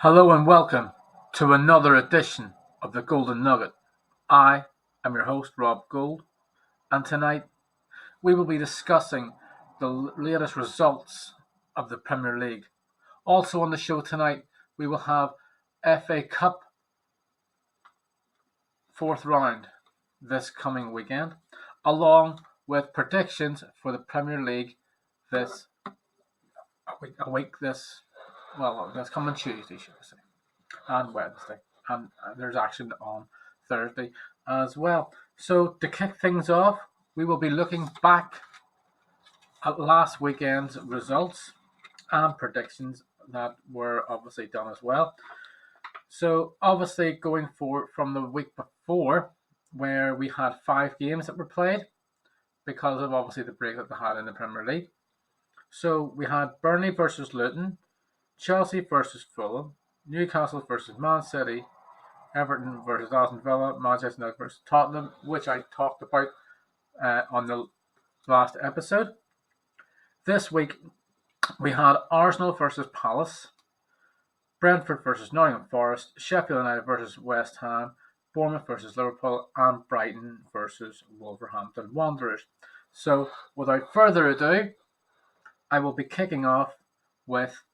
Hello and welcome to another edition of the Goulden Nugget. I am your host, Rob Gould, and tonight we will be discussing the latest results of the Premier League. Also on the show tonight, we will have F.A Cup fourth round this coming weekend, along with predictions for the Premier League this this coming Tuesday, should I say, and Wednesday, and there's action on Thursday as well. So to kick things off, we will be looking back at last weekend's results and predictions that were obviously done as well. So obviously going forward from the week before, where we had 5 games that were played because of obviously the break that they had in the Premier League. So we had Burnley versus Luton, Chelsea versus Fulham, Newcastle versus Man City, Everton versus Aston Villa, Manchester United versus Tottenham, which I talked about on the last episode. This week we had Arsenal versus Palace, Brentford versus Nottingham Forest, Sheffield United versus West Ham, Bournemouth versus Liverpool, and Brighton versus Wolverhampton Wanderers. So without further ado, I will be kicking off with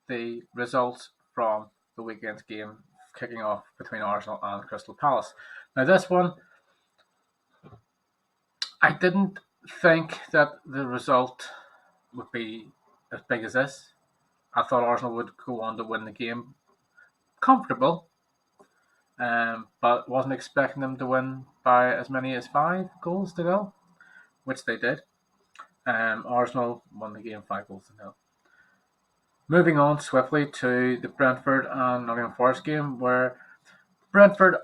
the results from the weekend's game, kicking off between Arsenal and Crystal Palace. Now this one, I didn't think that the result would be as big as this. I thought Arsenal would go on to win the game comfortable, but wasn't expecting them to win by as many as 5 goals to go, which they did. Arsenal won the game 5-0. Moving on swiftly to the Brentford and Nottingham Forest game, where Brentford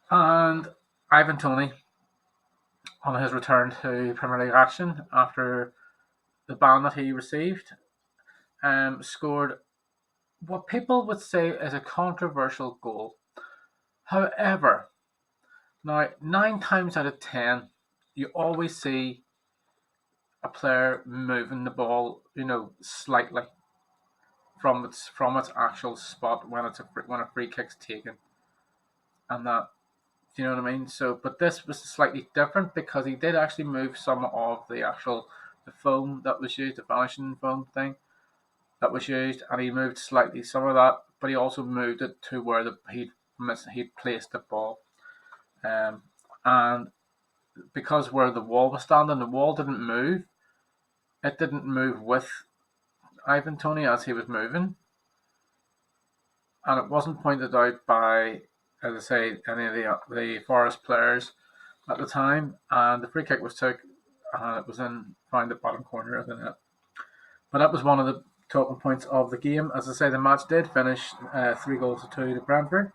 and Ivan Toney, on his return to Premier League action after the ban that he received, scored what people would say is a controversial goal. However, now 9 times out of 10, you always see a player moving the ball, slightly from its actual spot when a free kick's taken, and that, do you know what I mean? So, but this was slightly different because he did actually move some of the foam that was used, the vanishing foam thing that was used, and he moved slightly some of that, but he also moved it to where he'd placed the ball, and because where the wall was standing, the wall didn't move. It didn't move with Ivan Toney as he was moving, and it wasn't pointed out by, as I say, any of the Forest players at the time, and the free kick was took, and it was found the bottom corner of the net. But that was one of the talking points of the game. As I say, the match did finish 3-2 to Brentford.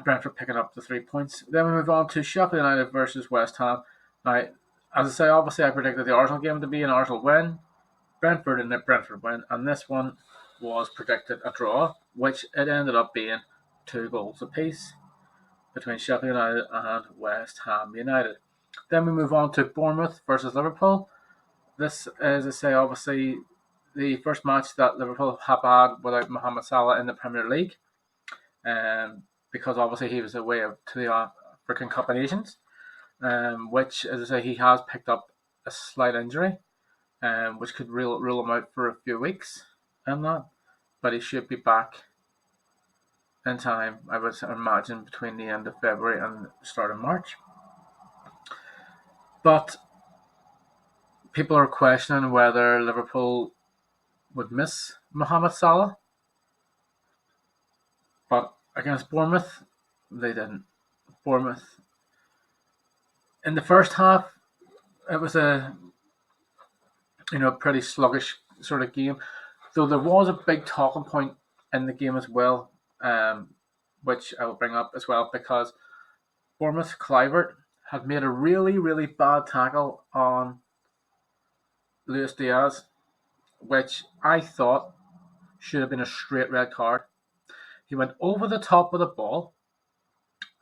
Brentford picking up the 3 points. Then we move on to Sheffield United versus West Ham. Now, as I say, obviously I predicted the Arsenal game to be an Arsenal win, Brentford win, and this one was predicted a draw, which it ended up being 2 goals apiece between Sheffield United and West Ham United. Then we move on to Bournemouth versus Liverpool. This is, I say, obviously the first match that Liverpool have had without Mohamed Salah in the Premier League, because obviously he was away to the African Cup of Nations, which, as I say, he has picked up a slight injury, which could rule him out for a few weeks and that, but he should be back in time, I would imagine, between the end of February and the start of March. But people are questioning whether Liverpool would miss Mohamed Salah, but against Bournemouth, they didn't. Bournemouth, in the first half, it was a pretty sluggish sort of game, though there was a big talking point in the game as well, which I will bring up as well, because Bournemouth Kluivert had made a really, really bad tackle on Luis Diaz, which I thought should have been a straight red card. He went over the top of the ball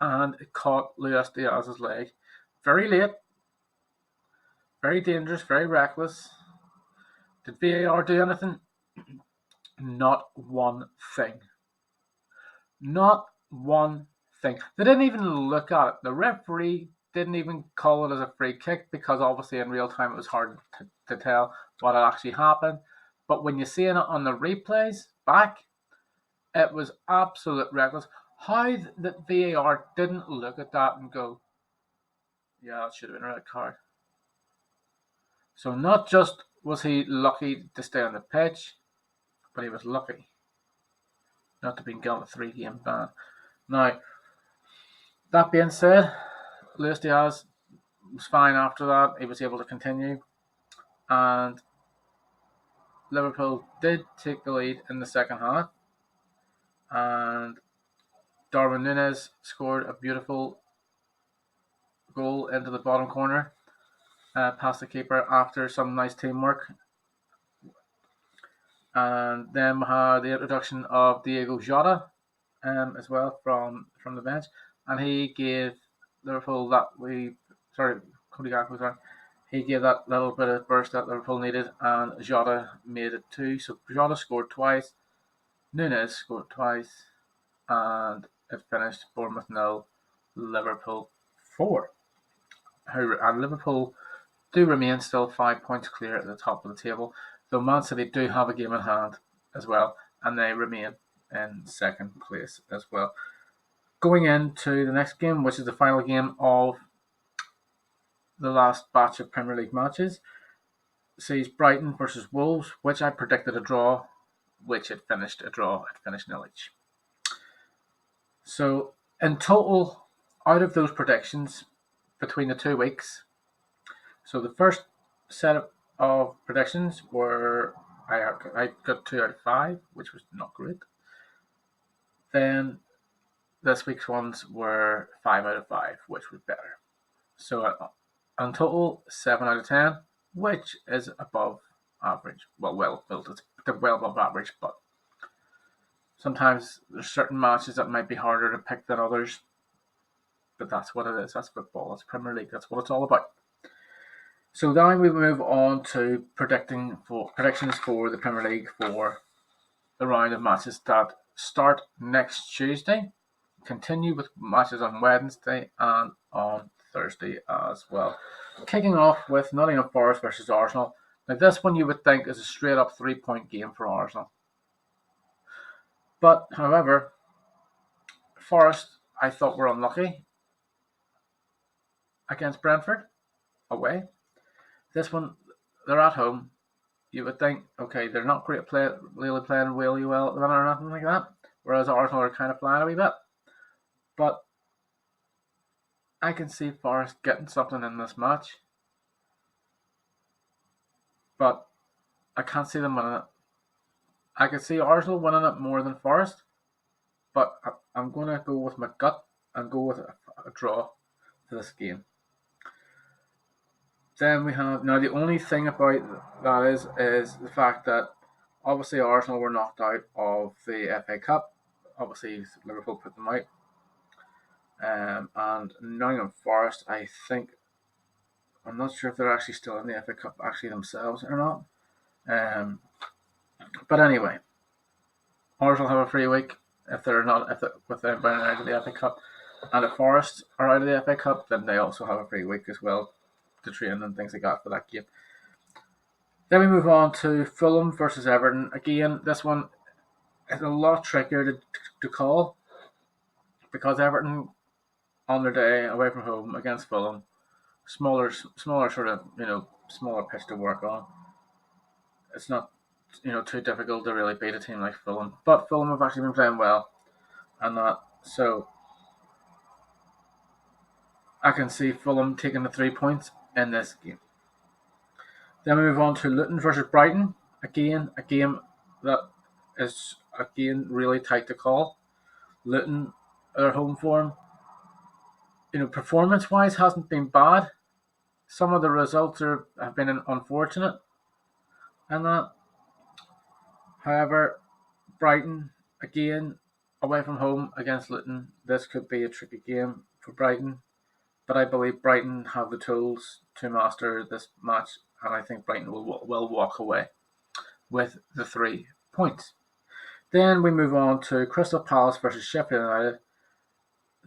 and it caught Luis Diaz's leg very late, very dangerous, very reckless. Did VAR do anything? Not one thing. Not one thing. They didn't even look at it. The referee didn't even call it as a free kick because obviously in real time it was hard to tell what had actually happened. But when you see it on the replays back, it was absolute reckless. How that VAR didn't look at that and go, yeah, that should have been a red card. So not just was he lucky to stay on the pitch, but he was lucky not to be given a 3-game ban. Now, that being said, Luis Diaz was fine after that. He was able to continue. And Liverpool did take the lead in the second half. And Darwin Núñez scored a beautiful goal into the bottom corner, past the keeper after some nice teamwork. And then we had the introduction of Diego Jota as well from the bench. And he gave Liverpool Cody Gakpo, sorry. He gave that little bit of burst that Liverpool needed, and Jota made it too. So Jota scored twice, Núñez scored twice, and it finished Bournemouth 0, Liverpool 4. And Liverpool do remain still 5 points clear at the top of the table, though Man City do have a game in hand as well, and they remain in second place as well. Going into the next game, which is the final game of the last batch of Premier League matches, sees Brighton versus Wolves, which I predicted a draw, which it finished a draw. It finished 0 each. So in total, out of those predictions between the 2 weeks, so the first set of predictions were I got 2 out of 5, which was not great. Then this week's ones were 5 out of 5, which was better. So in total, 7 out of 10, which is above average. Well built. It's well above average, but sometimes there's certain matches that might be harder to pick than others. But that's what it is. That's football. That's Premier League. That's what it's all about. So now we move on to predictions for the Premier League for the round of matches that start next Tuesday, continue with matches on Wednesday and on Thursday as well. Kicking off with Nottingham Forest versus Arsenal. Now this one you would think is a straight up 3-point game for Arsenal. But however, Forest I thought were unlucky against Brentford away. This one, they're at home. You would think, okay, they're not great really playing really well at the minute or nothing like that. Whereas Arsenal are kind of flying a wee bit. But I can see Forest getting something in this match. But I can't see them winning it. I could see Arsenal winning it more than Forest. But I'm going to go with my gut and go with a draw for this game. Then we have, now the only thing about that is the fact that obviously Arsenal were knocked out of the FA Cup. Obviously Liverpool put them out. And Nottingham Forest, I think, I'm not sure if they're actually still in the FA Cup actually themselves or not. But anyway, Arsenal have a free week if they're not with them being out of the FA Cup, and if Forest are out of the FA Cup, then they also have a free week as well to train and things like that for that game. Then we move on to Fulham versus Everton. Again, this one is a lot trickier to call because Everton on their day away from home against Fulham, smaller sort of smaller pitch to work on. It's not too difficult to really beat a team like Fulham, but Fulham have actually been playing well, and that so I can see Fulham taking the 3 points in this game. Then we move on to Luton versus Brighton. Again, a game that is really tight to call. Luton, their home form, performance-wise hasn't been bad. Some of the results have been unfortunate, and that. However, Brighton again away from home against Luton. This could be a tricky game for Brighton, but I believe Brighton have the tools to master this match, and I think Brighton will walk away with the 3 points. Then we move on to Crystal Palace versus Sheffield United.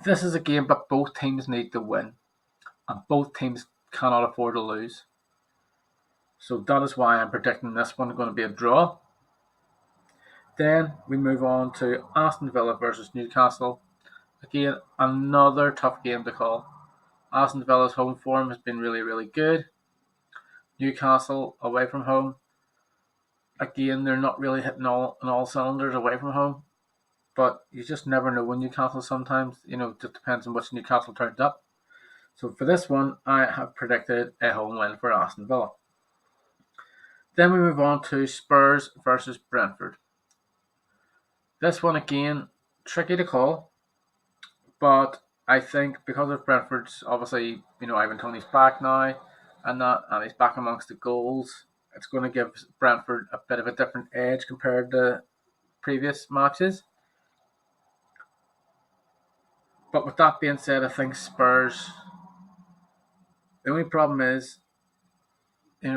This is a game that both teams need to win, and both teams cannot afford to lose. So that is why I'm predicting this one going to be a draw. Then we move on to Aston Villa versus Newcastle. Again, another tough game to call. Aston Villa's home form has been really, really good. Newcastle away from home, again, they're not really hitting all cylinders away from home. But you just never know when Newcastle sometimes. It just depends on which Newcastle turns up. So for this one, I have predicted a home win for Aston Villa. Then we move on to Spurs versus Brentford. This one again, tricky to call, but I think because of Brentford's obviously, Ivan Toney's back now, and he's back amongst the goals. It's going to give Brentford a bit of a different edge compared to previous matches. But with that being said, I think Spurs. The only problem is,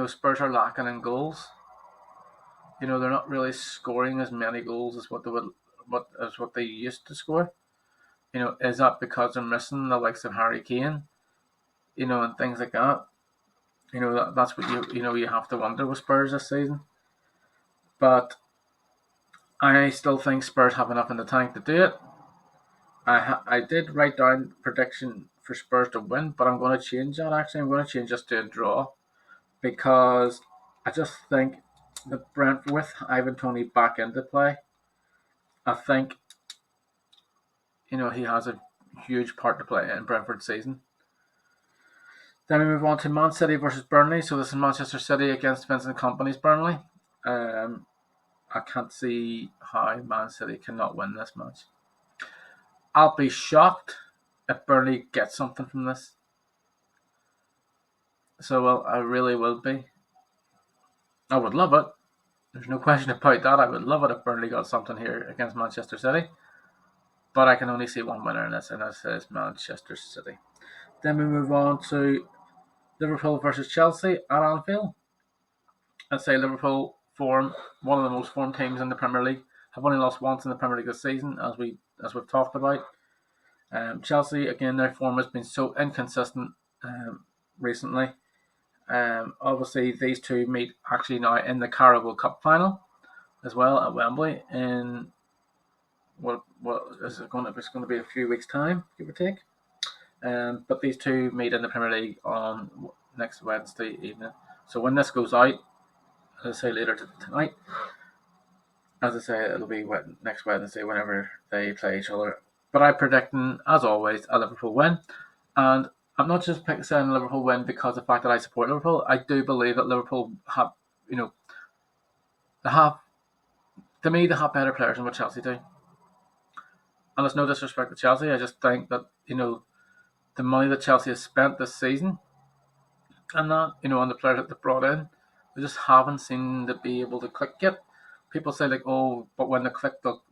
Spurs are lacking in goals. They're not really scoring as many goals as what they used to score. Is that because they're missing the likes of Harry Kane, and things like that? That's what you have to wonder with Spurs this season. But I still think Spurs have enough in the tank to do it. I did write down prediction for Spurs to win, but I'm going to change that. Actually, I'm going to change this to a draw because I just think the Brentford with Ivan Toney back into play, I think he has a huge part to play in Brentford's season. Then we move on to Man City versus Burnley. So this is Manchester City against Vincent Kompany's Burnley. I can't see how Man City cannot win this match. I'll be shocked if Burnley gets something from this. So, well, I really will be. I would love it. There's no question about that. I would love it if Burnley got something here against Manchester City. But I can only see one winner in this, and that is Manchester City. Then we move on to Liverpool versus Chelsea at Anfield. I'd say Liverpool form one of the most formed teams in the Premier League. Have only lost once in the Premier League this season, as we've talked about. Chelsea, again, their form has been so inconsistent recently. Obviously, these two meet actually now in the Carabao Cup final as well at Wembley in what is it going to be? It's going to be a few weeks' time, give or take. But these two meet in the Premier League on next Wednesday evening. So when this goes out, as I say later tonight, as I say, it'll be next Wednesday whenever they play each other. But I'm predicting, as always, a Liverpool win. And I'm not just saying Liverpool win because of the fact that I support Liverpool. I do believe that Liverpool have, they have better players than what Chelsea do. And there's no disrespect to Chelsea. I just think that, the money that Chelsea has spent this season and that, on the players that they brought in, they just haven't seemed to be able to click yet. People say like, oh, but when they click, they'll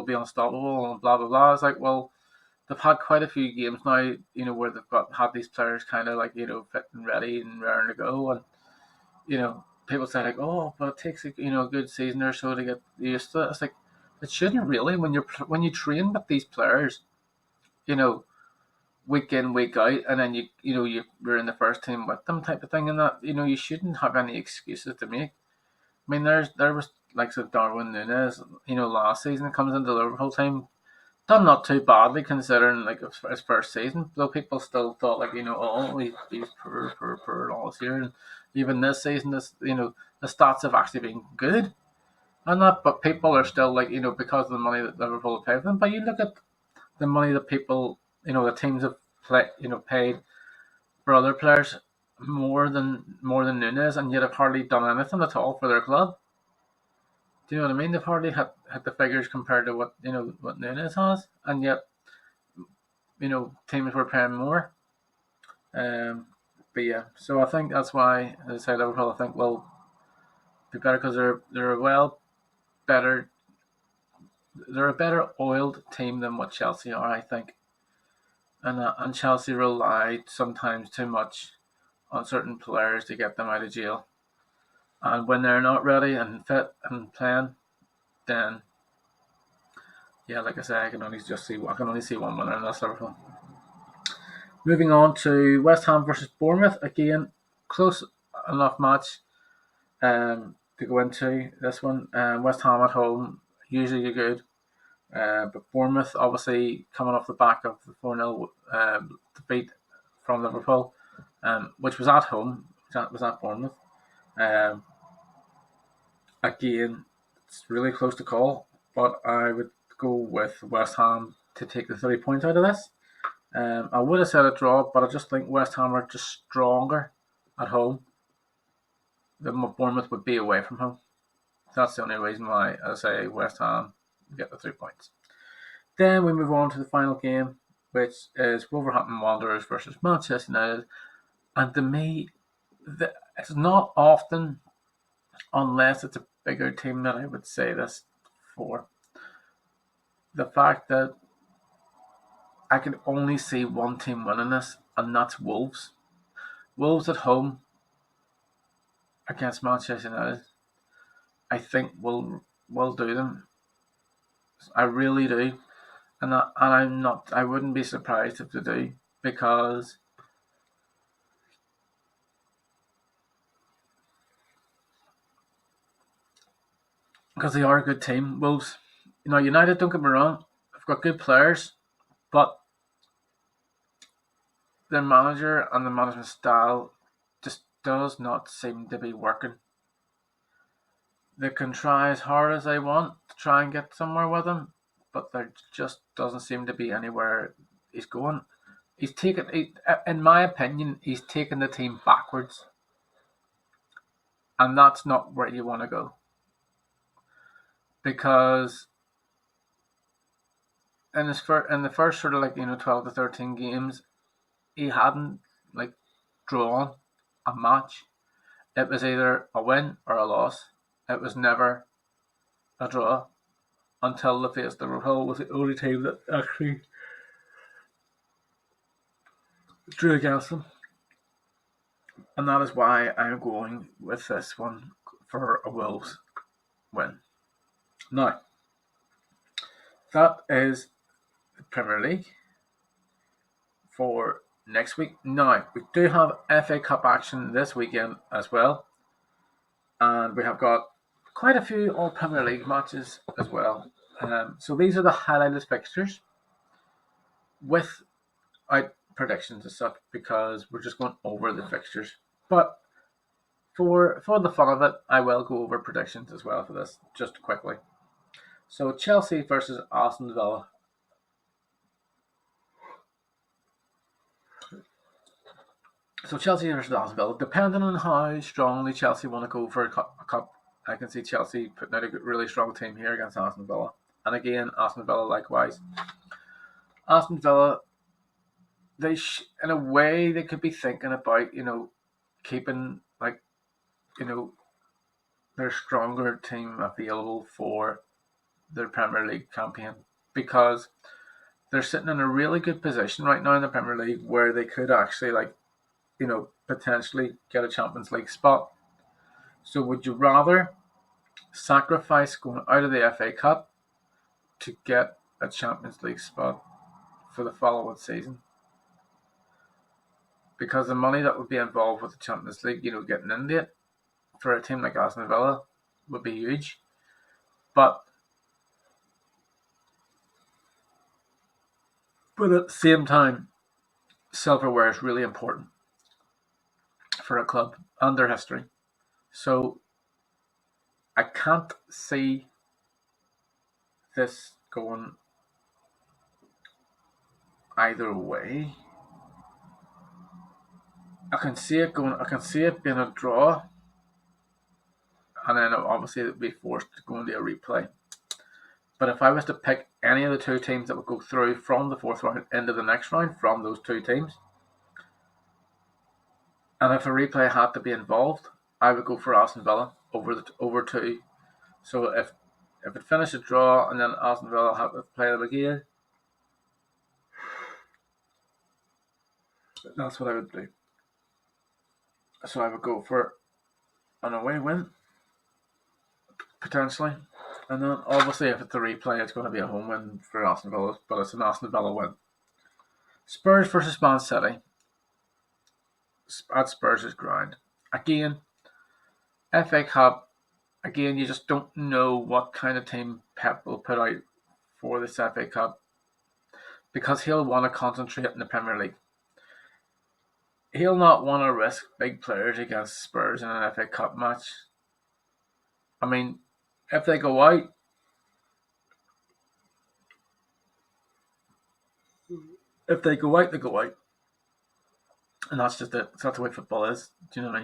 be unstoppable and blah blah blah. It's like, well, they've had quite a few games now, where they've had these players kind of like, fit and ready and raring to go, and people say like, oh, but it takes a good season or so to get used to it. It's like it shouldn't really when you train with these players, week in week out, and then you're in the first team with them type of thing, and that you shouldn't have any excuses to make. I mean, there was like Darwin Núñez, last season comes into the Liverpool team, done not too badly considering like his first season, though people still thought like oh he's poor all this year, and even this season the stats have actually been good, and that, but people are still like because of the money that Liverpool have paid for them. But you look at the money that people the teams have paid for other players more than Núñez, and yet have hardly done anything at all for their club. Do you know what I mean? They've hardly had the figures compared to what what Núñez has, and yet teams were paying more. But yeah, so I think that's why, as I say, Liverpool I think will be better because they're a better oiled team than what Chelsea are, I think. And Chelsea rely sometimes too much on certain players to get them out of jail. And when they're not ready and fit and playing, then Yeah, like I said, I can only see one winner, and that's Liverpool. Moving on to West Ham versus Bournemouth. Again, close enough match to go into this one. West Ham at home, usually good. But Bournemouth, obviously, coming off the back of the 4-0 defeat from Liverpool, which was at home, was at Bournemouth. Um, Again, it's really close to call, but I would go with West Ham to take the 3 points out of this. I would have said a draw, but I just think West Ham are just stronger at home than what Bournemouth would be away from home. That's the only reason why I say West Ham get the 3 points. Then we move on to the final game, which is Wolverhampton Wanderers versus Manchester United. And to me, it's not often, unless it's a bigger team, that I would say this for. The fact that I can only see one team winning this, and that's Wolves. Wolves at home against Manchester United, I think will do them. I really do, I wouldn't be surprised if they do, because they are a good team. Wolves, United, don't get me wrong, they've got good players, but their manager and the management style just does not seem to be working. They can try as hard as they want to try and get somewhere with him, but there just doesn't seem to be anywhere he's going. In my opinion, he's taken the team backwards, and that's not where you want to go, because in the first sort of 12 to 13 games, he hadn't drawn a match. It was either a win or a loss. It was never a draw until they faced Liverpool. Was the only team that actually drew against them, and that is why I'm going with this one for a Wolves win. Now, that is the Premier League for next week. Now, we do have FA Cup action this weekend as well, and we have got quite a few All Premier League matches as well. So these are the highlighted fixtures without predictions as such, because we're just going over the fixtures. But for the fun of it, I will go over predictions as well for this, just quickly. So Chelsea versus Aston Villa. So Chelsea versus Aston Villa. Depending on how strongly Chelsea want to go for a cup, I can see Chelsea putting out a really strong team here against Aston Villa. And again, Aston Villa likewise. Aston Villa, in a way, they could be thinking about, keeping their stronger team available for their Premier League campaign, because they're sitting in a really good position right now in the Premier League where they could actually potentially get a Champions League spot. So would you rather sacrifice going out of the FA Cup to get a Champions League spot for the following season? Because the money that would be involved with the Champions League, getting into it for a team like Aston Villa would be huge. But at the same time, silverware is really important for a club and their history. So I can't see this going either way. I can see it being a draw, and then obviously it would be forced to go into a replay. But if I was to pick any of the two teams that would go through from the fourth round into the next round from those two teams, and if a replay had to be involved, I would go for Aston Villa over two. So if it finished a draw and then Aston Villa had to play them again, that's what I would do. So I would go for an away win, potentially. And then obviously if it's a replay, it's going to be a home win for Aston Villa, but it's an Aston Villa win. Spurs versus Man City at Spurs' ground. Again, FA Cup. Again, you just don't know what kind of team Pep will put out for this FA Cup because he'll want to concentrate in the Premier League. He'll not want to risk big players against Spurs in an FA Cup match. I mean, if they go out, they go out. And that's just it. That's the way football is. Do you know what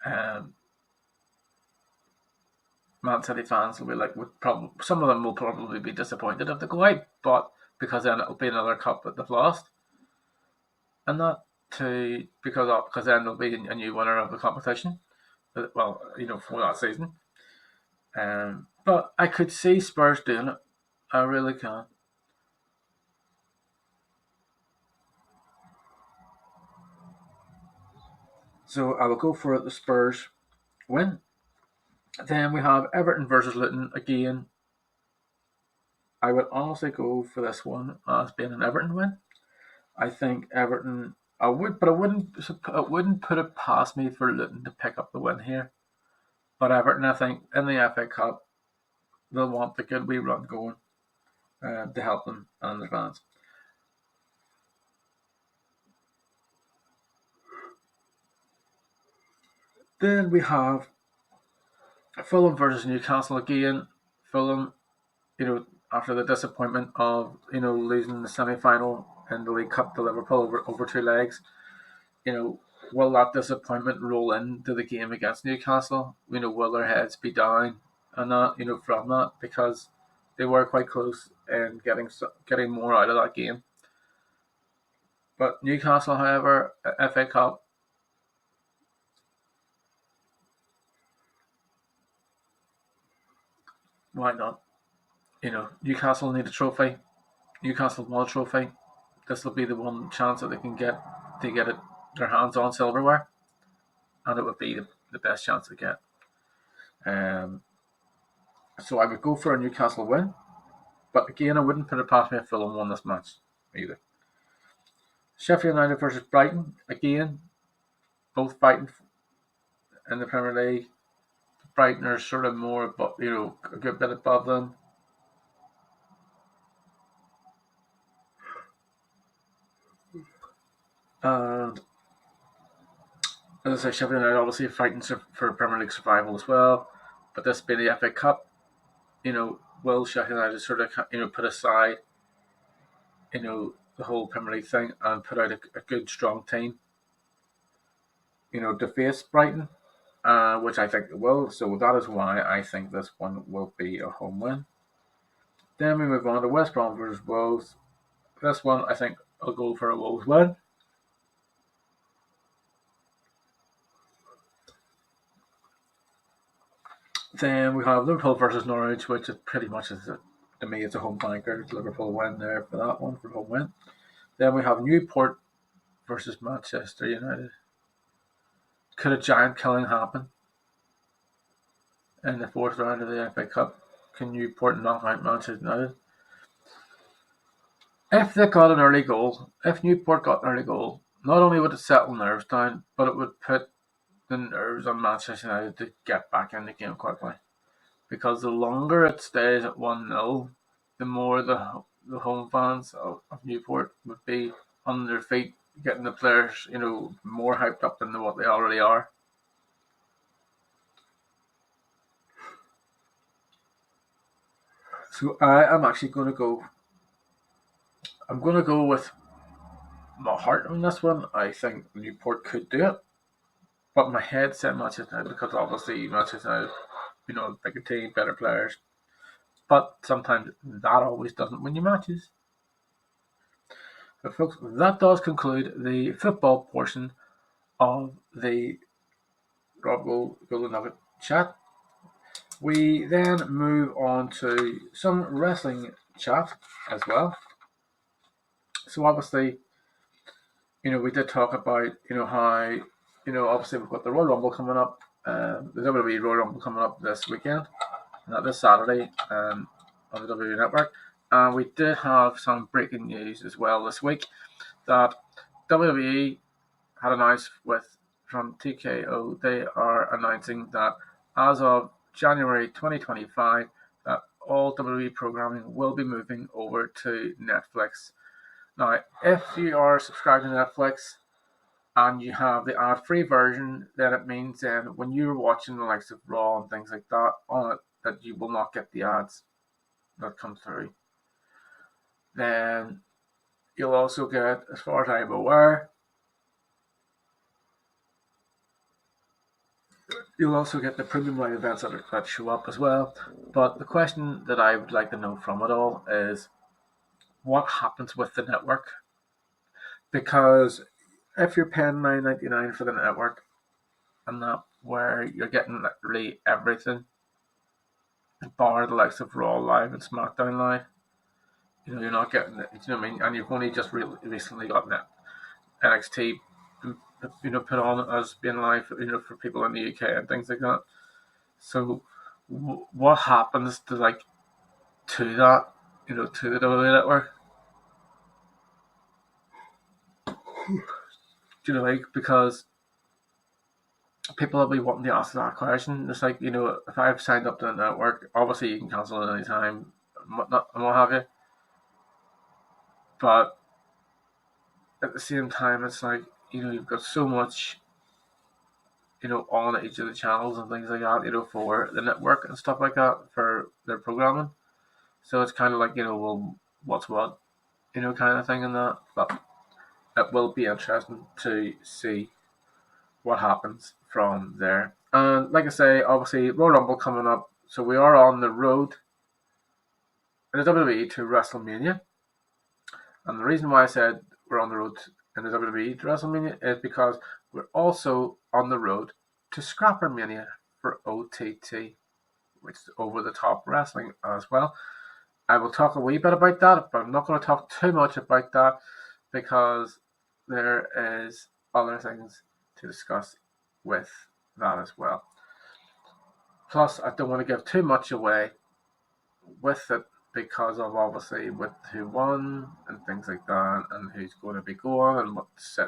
I mean? Man City fans will be like, some of them will probably be disappointed if they go out, but because then it'll be another cup that they've lost, and that too because then there'll be a new winner of the competition. Well, for that season. But I could see Spurs doing it. I really can. So I will go for the Spurs win. Then we have Everton versus Luton again. I would honestly go for this one as being an Everton win. I think Everton. I would, but I wouldn't put it past me for Luton to pick up the win here. But Everton, I think, in the FA Cup, they'll want the good wee run going to help them and their fans. Then we have Fulham versus Newcastle again. Fulham, after the disappointment of losing the semi-final in the League Cup to Liverpool over two legs, will that disappointment roll into the game against Newcastle? Will their heads be down and that from that because they were quite close in getting more out of that game. But Newcastle, however, FA Cup. Why not? Newcastle need a trophy. Newcastle want a trophy. This will be the one chance that they can get to get their hands on silverware, and it would be the best chance to get. So I would go for a Newcastle win, but again, I wouldn't put it past me if Fulham won this match either. Sheffield United versus Brighton again, both fighting in the Premier League. Brighton are sort of more, but a good bit above them. And as I say, Sheffield United obviously fighting for Premier League survival as well. But this being the FA Cup, will Sheffield United sort of put aside the whole Premier League thing and put out a good strong team to face Brighton, which I think they will. So that is why I think this one will be a home win. Then we move on to West Brom versus Wolves. This one I think I'll go for a Wolves win. Then we have Liverpool versus Norwich, which is pretty much to me it's a home banker. Liverpool win there for that one for home win. Then we have Newport versus Manchester United. Could a giant killing happen in the fourth round of the FA Cup? Can Newport knock out Manchester United? If Newport got an early goal, not only would it settle nerves down, but it would put the nerves on Manchester United to get back in the game quickly. Because the longer it stays at 1-0, the more the home fans of Newport would be on their feet, getting the players, more hyped up than what they already are. So I am actually going to go. I'm going to go with my heart on this one. I think Newport could do it, but my head said Manchester United because obviously Manchester United, bigger team, better players. But sometimes that always doesn't win you matches. But folks, that does conclude the football portion of the Goulden Nugget chat. We then move on to some wrestling chat as well. So obviously, we did talk about, how, obviously we've got the Royal Rumble coming up, the WWE Royal Rumble coming up this weekend. this Saturday on the WWE Network. And we did have some breaking news as well this week that WWE had announced from TKO, they are announcing that as of January 2025, that all WWE programming will be moving over to Netflix. Now, if you are subscribed to Netflix and you have the ad-free version, then it means then when you're watching the likes of Raw and things like that on it, that you will not get the ads that come through. Then you'll also get, as far as I'm aware, you'll also get the premium live events that show up as well. But the question that I would like to know from it all is what happens with the network? Because if you're paying $9.99 for the network and that where you're getting literally everything, bar the likes of Raw Live and SmackDown Live, you're not getting it. You know what I mean? And you've only just recently got NXT, put on as being live, for people in the UK and things like that. So, what happens to that, to the WWE Network? Because people will be wanting to ask that question. It's like, if I've signed up to the network, obviously you can cancel at any time and what have you. But at the same time, it's like, you've got so much, on each of the channels and things like that, for the network and stuff like that for their programming. So it's kind of like, well, what's what, kind of thing in that. But it will be interesting to see what happens from there. And like I say, obviously, Royal Rumble coming up. So we are on the road in the WWE to WrestleMania. And the reason why I said we're on the road in the WWE to WrestleMania is because we're also on the road to Scrappermania for OTT, which is over the top wrestling as well. I will talk a wee bit about that, but I'm not going to talk too much about that because there is other things to discuss with that as well. Plus, I don't want to give too much away with it because of obviously with who won and things like that and who's going to be going and what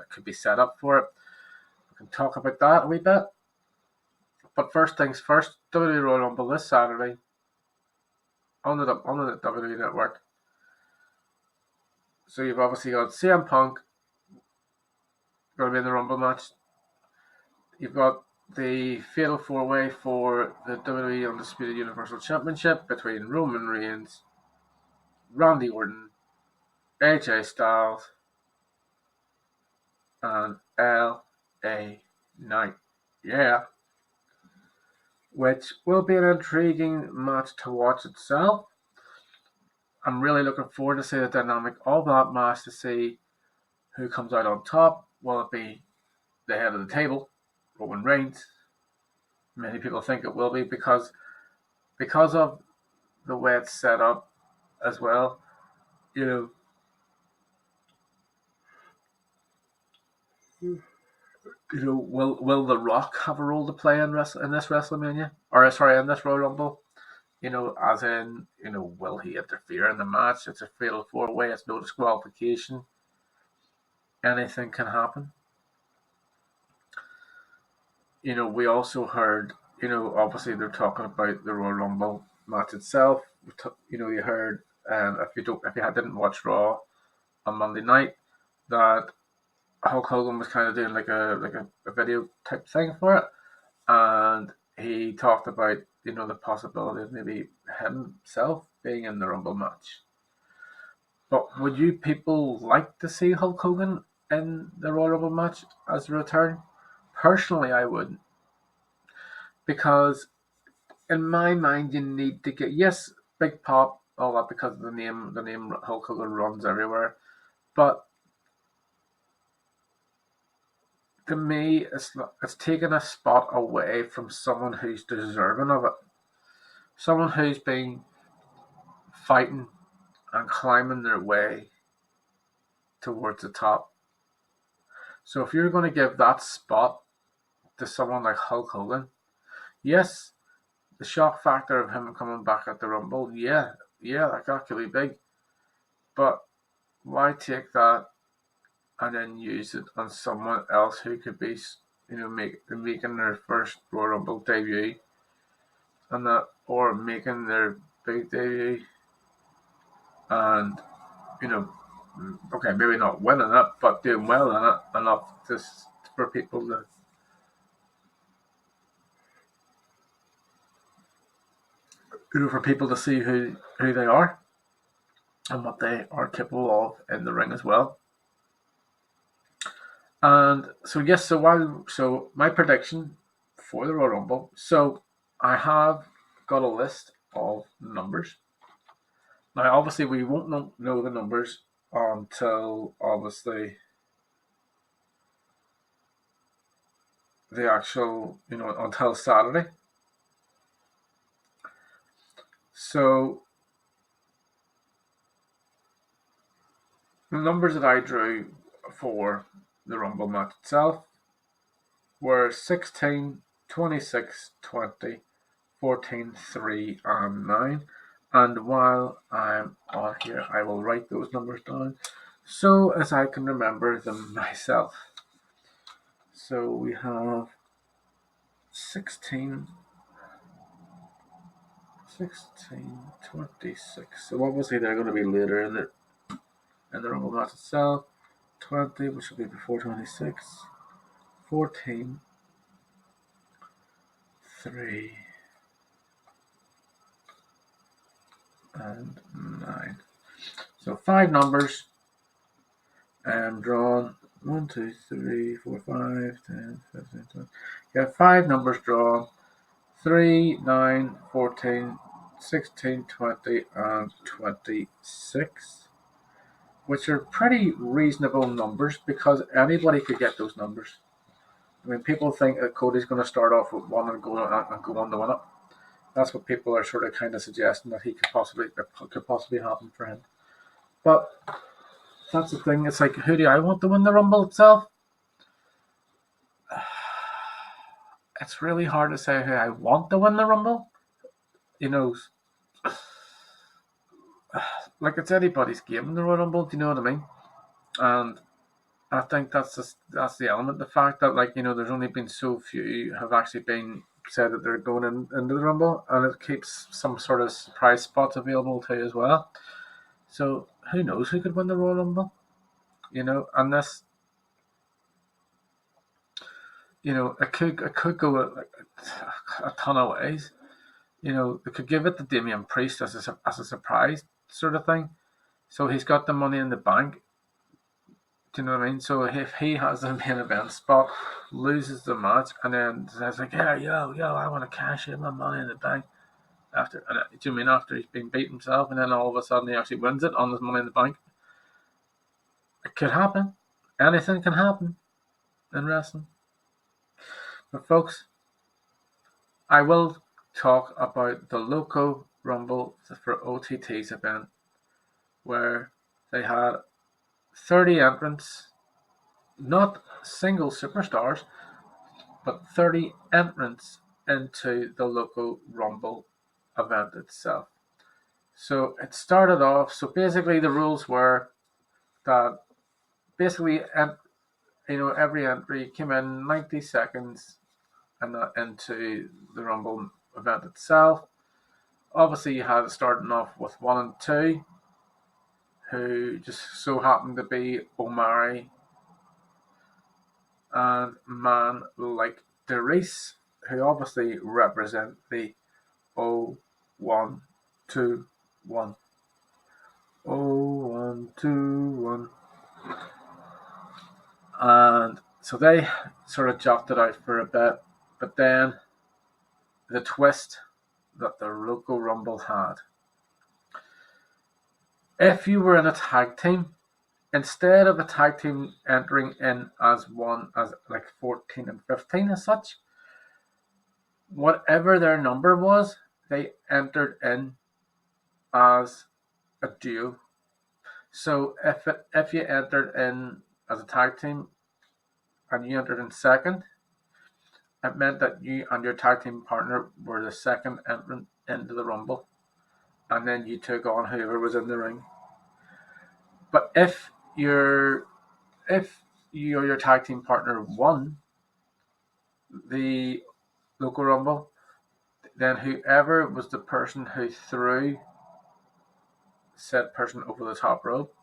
could be set up for it. We can talk about that a wee bit. But first things first, WWE Royal Rumble this Saturday on the WWE Network. So you've obviously got CM Punk going to be in the Rumble match. You've got the Fatal 4-Way for the WWE Undisputed Universal Championship between Roman Reigns, Randy Orton, AJ Styles, and LA Knight. Yeah. Which will be an intriguing match to watch itself. I'm really looking forward to see the dynamic of that match to see who comes out on top. Will it be the head of the table, Roman Reigns? Many people think it will be because of the way it's set up as well. Will The Rock have a role to play in this WrestleMania? Or sorry, in this Royal Rumble? As in, will he interfere in the match? It's a fatal 4-way, it's no disqualification. Anything can happen. We also heard, obviously they're talking about the Royal Rumble match itself. You heard, if you didn't watch Raw on Monday night, that Hulk Hogan was kind of doing like a video type thing for it, and he talked about the possibility of maybe himself being in the Rumble match. But would you people like to see Hulk Hogan in the Royal Rumble match as a return? Personally, I wouldn't, because in my mind, you need to get, yes, big pop, all that because of the name. The name Hulk Hogan runs everywhere, but to me, it's taking a spot away from someone who's deserving of it, someone who's been fighting and climbing their way towards the top. So if you're going to give that spot to someone like Hulk Hogan, yes, the shock factor of him coming back at the Rumble, yeah, that could be big. But why take that and then use it on someone else who could be, making their first Royal Rumble debut, and that, or making their big debut, and okay, maybe not winning it, but doing well in it enough just for people to, for people to see who they are and what they are capable of in the ring as well. And so yes, so my prediction for the Royal Rumble. So I have got a list of numbers. Now, obviously, we won't know the numbers until obviously the actual, until Saturday. So the numbers that I drew for the Rumble match itself were 16, 26, 20, 14, 3, and 9. And while I'm on here, I will write those numbers down so as I can remember them myself. So we have 16, 26. So obviously they're going to be later in the Rumble match itself. 20, which will be before 26. 14, 3, and 9. So 5 numbers drawn. 1, 2, 3, 4, 5, 10, 15, 20. You have 5 numbers drawn. 3, 9, 14, 16, 20, and 26. Which are pretty reasonable numbers because anybody could get those numbers. I mean, people think that Cody's going to start off with 1 and go on to win it. That's what people are sort of kind of suggesting that could possibly happen for him. But that's the thing. It's like, who do I want to win the Rumble itself? It's really hard to say who I want to win the Rumble. Like it's anybody's game in the Royal Rumble. Do you know what I mean? And I think that's the element. The fact that there's only been so few have actually been said that they're going into the Rumble, and it keeps some sort of surprise spots available too as well. So who knows who could win the Royal Rumble? And this, it could go a ton of ways. They could give it to Damian Priest as a surprise sort of thing. So he's got the Money in the Bank. Do you know what I mean? So if he has the main event spot, loses the match, and then says like, "Yeah, yo, I want to cash in my Money in the Bank," after, do you mean after he's been beat himself, and then all of a sudden he actually wins it on his Money in the Bank? It could happen. Anything can happen in wrestling. But folks, I will talk about the Loco Rumble for OTT's event, where they had 30 entrants, not single superstars, but 30 entrants into the Loco Rumble event itself. So it started off, so basically the rules were that basically every entry came in 90 seconds and into the Rumble event itself. Obviously you had it starting off with 1 and 2, who just so happened to be Omari and man like DeReese, who obviously represent the 0121. 0121. And so they sort of jocked it out for a bit, but then the twist that the Loco Rumble had. If you were in a tag team, instead of a tag team entering in as one, as like 14 and 15 as such, whatever their number was, they entered in as a duo. So if you entered in as a tag team and you entered in second, it meant that you and your tag team partner were the second entrant into the Rumble, and then you took on whoever was in the ring. But if you or your tag team partner won the local Rumble, then whoever was the person who threw said person over the top rope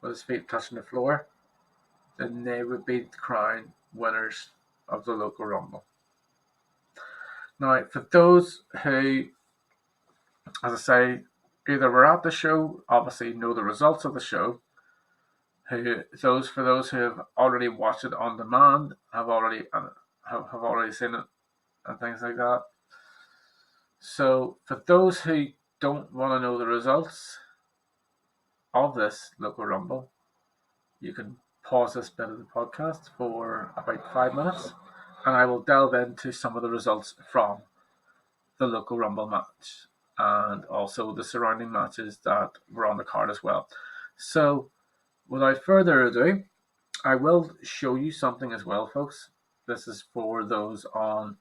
with his feet touching the floor, then they would be crowned winners of the local Rumble. Now, for those who, as I say, either were at the show, obviously know the results of the show, for those who have already watched it on demand, have already seen it and things like that. So for those who don't want to know the results of this local Rumble, you can pause this bit of the podcast for about 5 minutes, and I will delve into some of the results from the local Rumble match and also the surrounding matches that were on the card as well. So without further ado, I will show you something as well, folks. This is for those on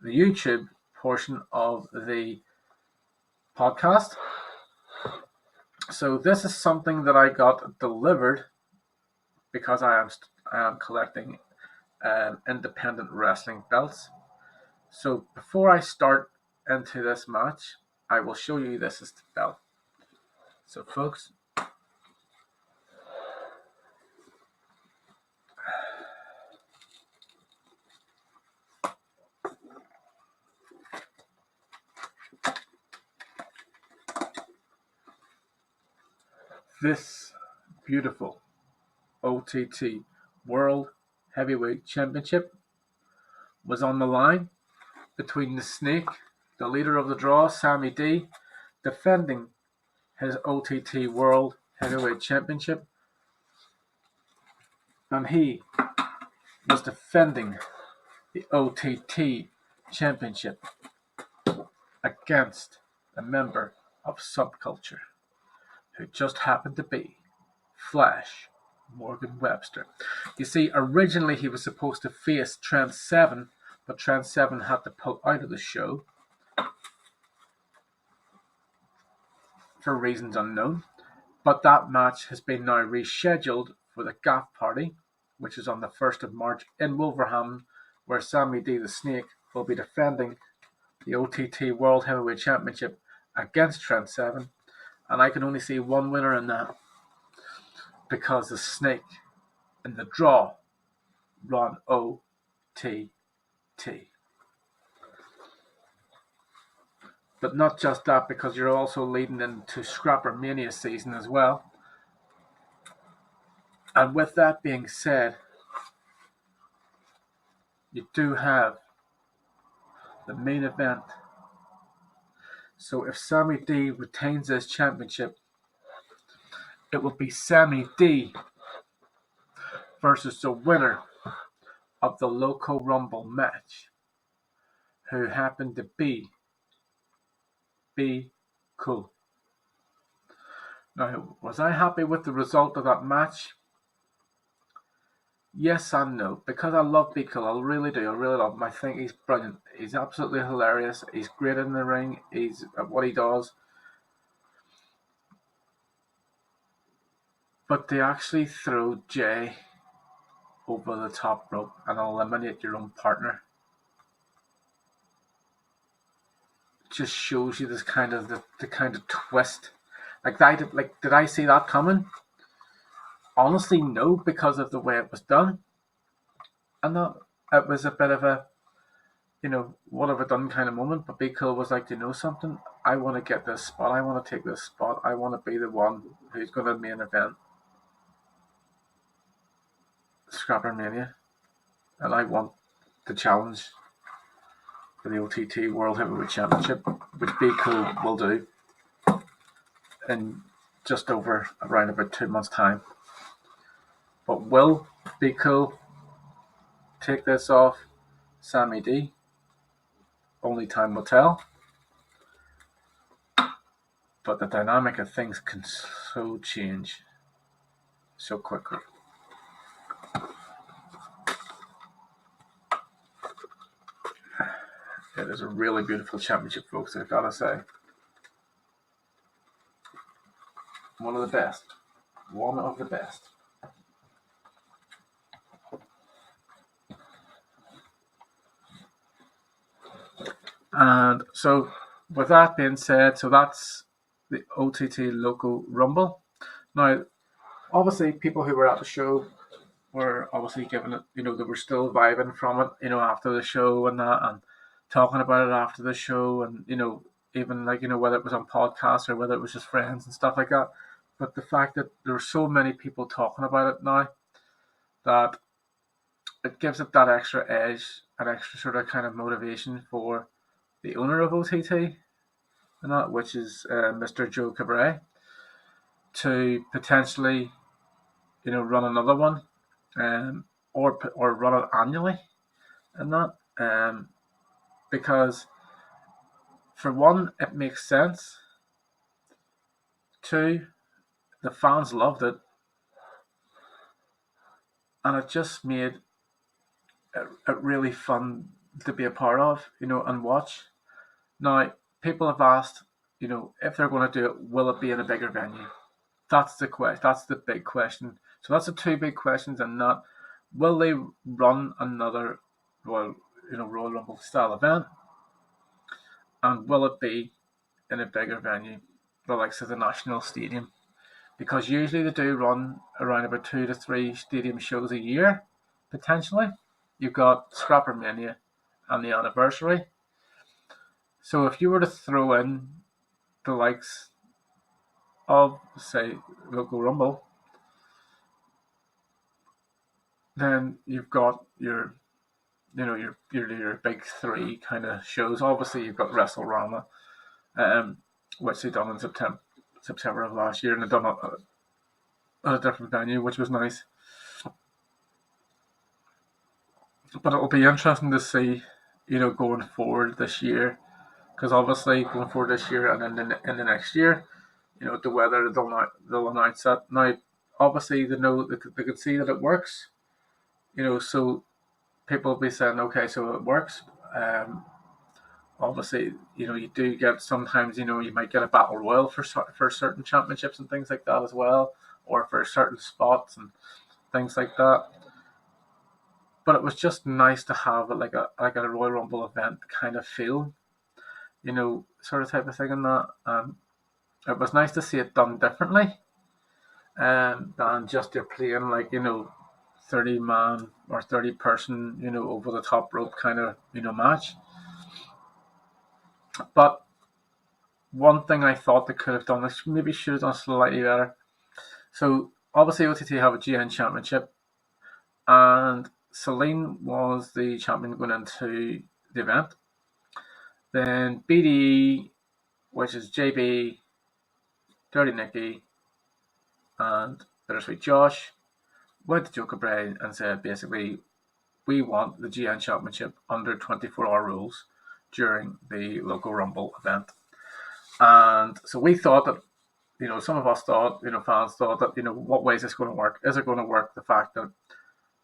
the YouTube portion of the podcast. So this is something that I got delivered because I am collecting independent wrestling belts. So before I start into this match, I will show you this is the belt. So folks, this beautiful OTT World Heavyweight Championship was on the line between the Snake, the leader of the draw, Sammy D, defending his OTT World Heavyweight Championship, and he was defending the OTT Championship against a member of Subculture, who just happened to be Flash Morgan Webster. You see, originally he was supposed to face Trent Seven, but Trent Seven had to pull out of the show for reasons unknown. But that match has been now rescheduled for the Gaff Party, which is on the 1st of March in Wolverhampton, where Sammy D the Snake will be defending the OTT World Heavyweight Championship against Trent Seven. And I can only see one winner in that, because the Snake in the draw run OTT. But not just that, because you're also leading into Scrapper Mania season as well. And with that being said, you do have the main event. So if Sammy D retains this championship, it will be Sammy D versus the winner of the Loco Rumble match, who happened to be Cool. Now, was I happy with the result of that match? Yes and no, because I love Be Cool. I really do. I really love him. I think he's brilliant. He's absolutely hilarious. He's great in the ring. He's at what he does. But to actually throw Jay over the top rope and eliminate your own partner just shows you this kind of the kind of twist. Did I see that coming? Honestly, no, because of the way it was done. And that it was a bit of a, what have I done kind of moment. But Be Cool was like, you know something? I want to get this spot. I want to take this spot. I want to be the one who's going to main event Scrapper Mania. And I want the challenge for the OTT World Heavyweight Championship, which Be Cool will do in just over around about 2 months' time. But will Be Cool take this off Sammy D? Only time will tell. But the dynamic of things can so change so quickly. It is a really beautiful championship, folks, I've got to say. One of the best. One of the best. And so, with that being said, so that's the OTT Loco Rumble. Now, obviously, people who were at the show were obviously giving it, they were still vibing from it, after the show and that, and talking about it after the show, and, even like, whether it was on podcasts or whether it was just friends and stuff like that. But the fact that there are so many people talking about it now, that it gives it that extra edge, an extra sort of kind of motivation for the owner of OTT, and that, which is Mr. Joe Cabret, to potentially, run another one, or run it annually, and that, because for one, it makes sense. Two, the fans loved it, and it just made it really fun to be a part of, and watch. Now, people have asked, if they're going to do it, will it be in a bigger venue? That's the question. That's the big question. So that's the two big questions, and that, will they run another Royal Rumble style event, and will it be in a bigger venue, the likes of the National Stadium? Because usually they do run around about 2 to 3 stadium shows a year, potentially. You've got Scrapper Mania and the anniversary. So if you were to throw in the likes of, say, Loco Rumble, then you've got your big three kind of shows. Obviously, you've got WrestleRama, which they done in September of last year, and they done it at a different venue, which was nice. But it'll be interesting to see, going forward this year, because obviously going forward this year and then in the next year, the whether they'll announce that. Now, obviously they know they could see that it works, so people will be saying, okay, so it works. Obviously, you do get sometimes, you might get a battle royal for certain championships and things like that as well, or for certain spots and things like that. But it was just nice to have it like a Royal Rumble event kind of feel, sort of type of thing, and that. It was nice to see it done differently, than just you're playing like 30-man or 30-person, over the top rope kind of match. But one thing I thought they could have done, this maybe should have done slightly better. So obviously OTT have a GN championship, and Celine was the champion going into the event. Then BDE, which is JB, Dirty Nicky, and Bittersweet Josh, went to Joe Cabret and said, basically, we want the GN championship under 24-hour rules during the Loco Rumble event. And so we thought that, some of us thought, fans thought that, what way is this going to work? Is it going to work the fact that,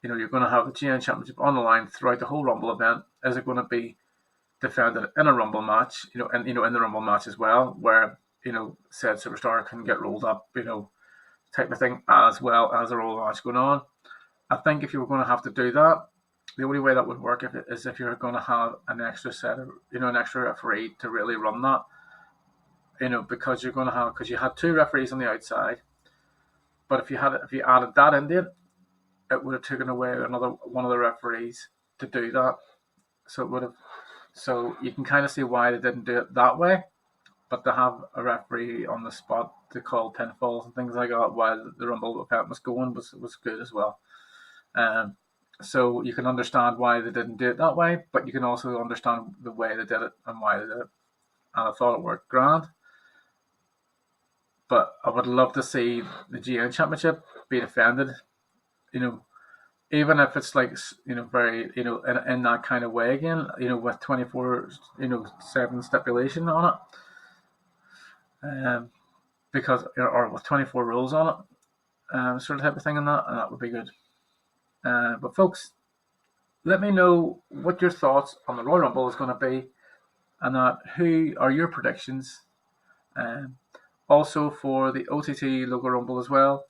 you're going to have the GN championship on the line throughout the whole Rumble event? Is it going to be defended in a Rumble match, in the Rumble match as well, where, said superstar can get rolled up, type of thing, as well as a Rumble match going on? I think if you were going to have to do that, the only way that would work is if you're going to have an extra set of, an extra referee to really run that, because you're going to have, because you had 2 referees on the outside, but if you added that into it, it would have taken away another one of the referees to do that. So it would have. So you can kind of see why they didn't do it that way, but to have a referee on the spot to call pinfalls and things like that while the Rumble event was going was good as well. So you can understand why they didn't do it that way, but you can also understand the way they did it and why they did it. And I thought it worked grand. But I would love to see the GN Championship be defended, even if it's like, very, in that kind of way again, with 24/7 stipulation on it. Because, or with 24 rules on it, sort of type of thing, and that would be good. But folks, let me know what your thoughts on the Royal Rumble is going to be. and that who are your predictions. Also for the OTT Loco Rumble as well.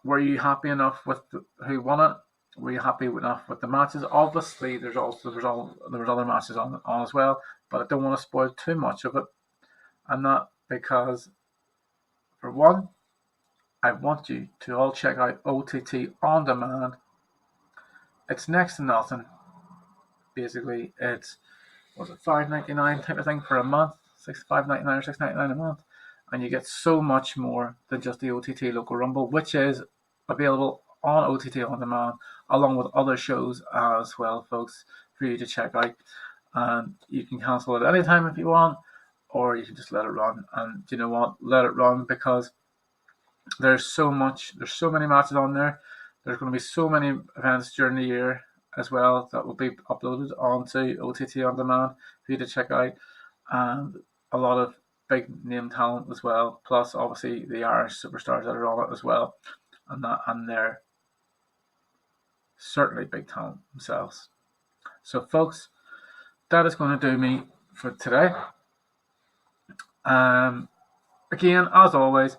Were you happy enough with who won it? Were you happy enough with the matches? Obviously, there was other matches on as well, but I don't want to spoil too much of it. And that because, for one, I want you to all check out OTT on demand. It's next to nothing. Basically, it's $5.99 type of thing for a month, $5.99 or $6.99 a month, and you get so much more than just the OTT Local Rumble, which is available on OTT on demand, along with other shows as well, folks, for you to check out. And you can cancel it anytime if you want, or you can just let it run. And you know what? Let it run, because there's so many matches on there. There's going to be so many events during the year as well that will be uploaded onto OTT on demand for you to check out, and a lot of big name talent as well. Plus, obviously, the Irish superstars that are on it as well, and they're certainly big talent themselves. So, folks, that is going to do me for today. Again, as always,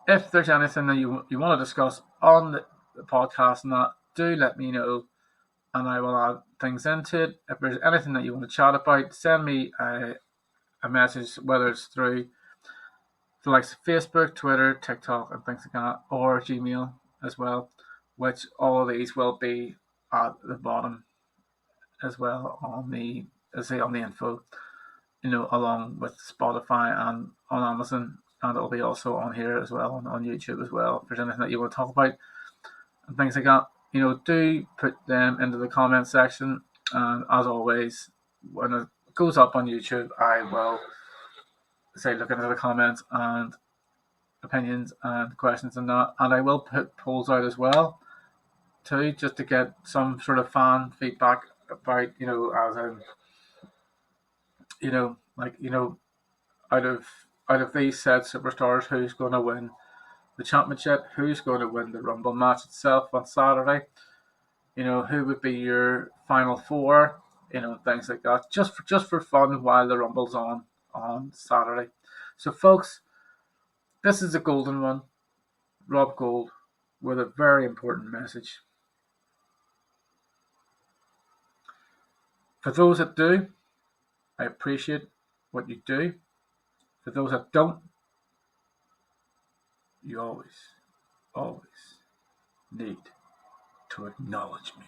if there's anything that you want to discuss on the podcast and that, do let me know, and I will add things into it. If there's anything that you want to chat about, send me a message, whether it's through the likes of Facebook, Twitter, TikTok, and things like that, or Gmail as well, which all of these will be at the bottom as well on the info, along with Spotify and on Amazon, and it'll be also on here as well, on YouTube as well. If there's anything that you want to talk about and things like that, do put them into the comment section. And as always, when it goes up on YouTube, I will look into the comments and opinions and questions and that, and I will put polls out as well too, just to get some sort of fan feedback about, as in, out of these said superstars, who's going to win the championship, who's going to win the Rumble match itself on Saturday, who would be your final four, things like that, just for fun while the Rumble's on Saturday. So, folks, this is a golden one, Rob Gould, with a very important message. For those that do, I appreciate what you do. For those that don't, you always need to acknowledge me.